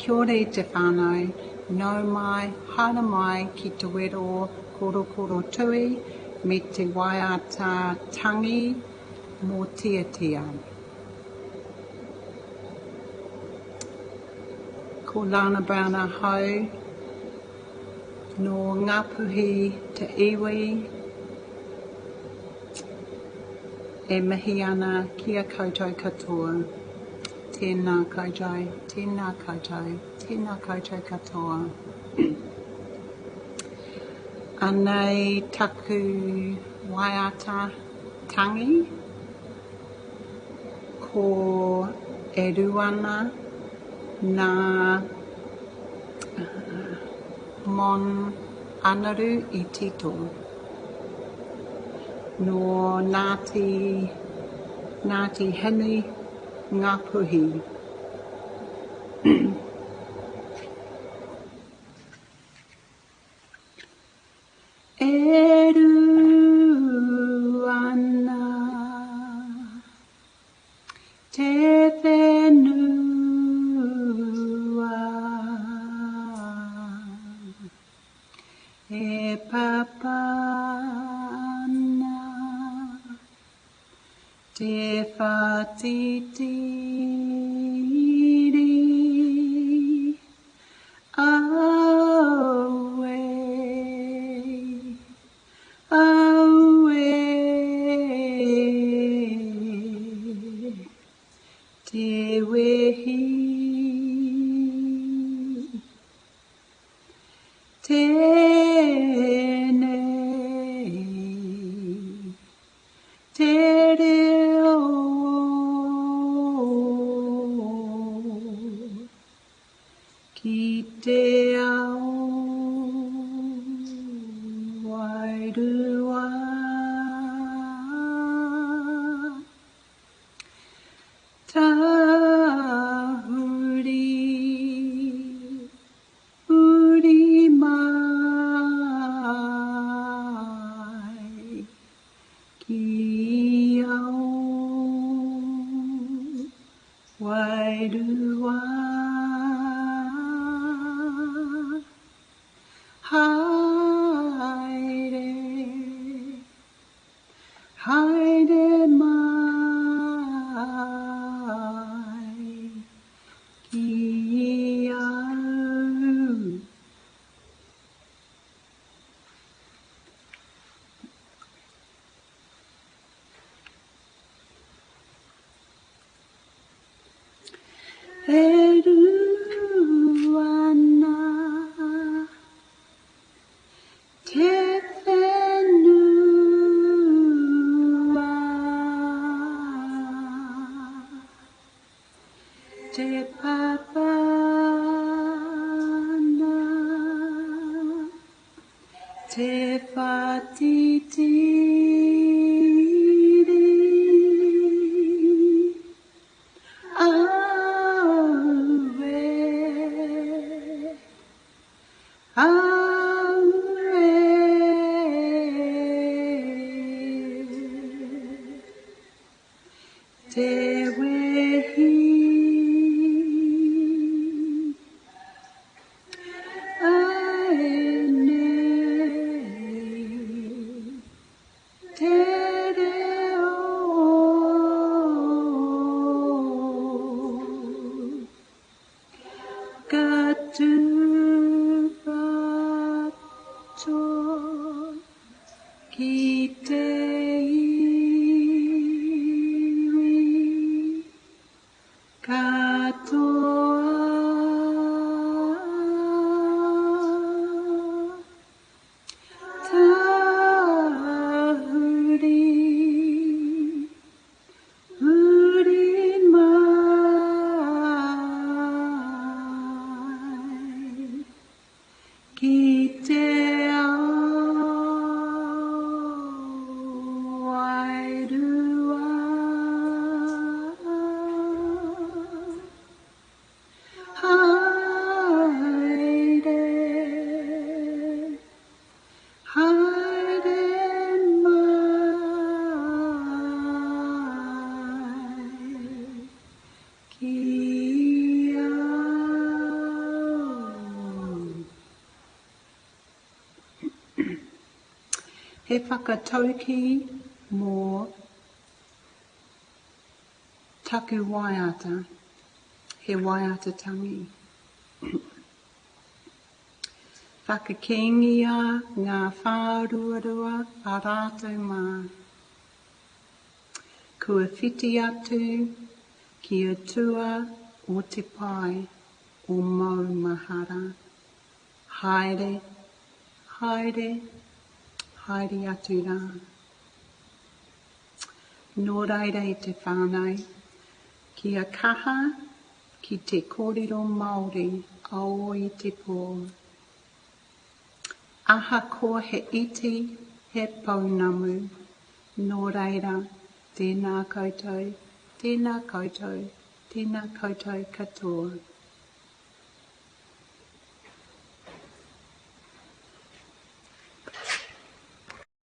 Kia ora te whānau, nau mai, hana mai ki te wero Korokoro Tui me te Waiata Tangi mō Tiatia. Ko Lana Brown hau, no ngā puhi te iwi, e mihi ana ki a koutou katoa. Tēnā koutou, tēnā koutou, tēnā koutou katoa. Anei taku Waiata Tangi, ko e ruana nā mon anaru I tito. No Ngāti hini ngā puhi. E ruana te whenua e papana te whatitiri aue, aue te wehi tēnei te reo ki te ao wairua tahuri uri mai ki ao wairua haere, haere mai ki au. E ruana te whenua te papana te whatitiri aue, aue te wehi aenei He whakatauki mō taku waiata, he waiata tangi. Whakakengia ngā whāruarua a rātou mā. Kua whiti atu ki a tua o te pai o maumahara. Haere, haere, haere atu rā. Nō reira i te whānau, ki a kaha ki te kōrero Māori a Aoitepö. Aha ko he iti, he paunamu, nō reira, tēnā koutou, tēnā koutou, tēnā koutou katoa.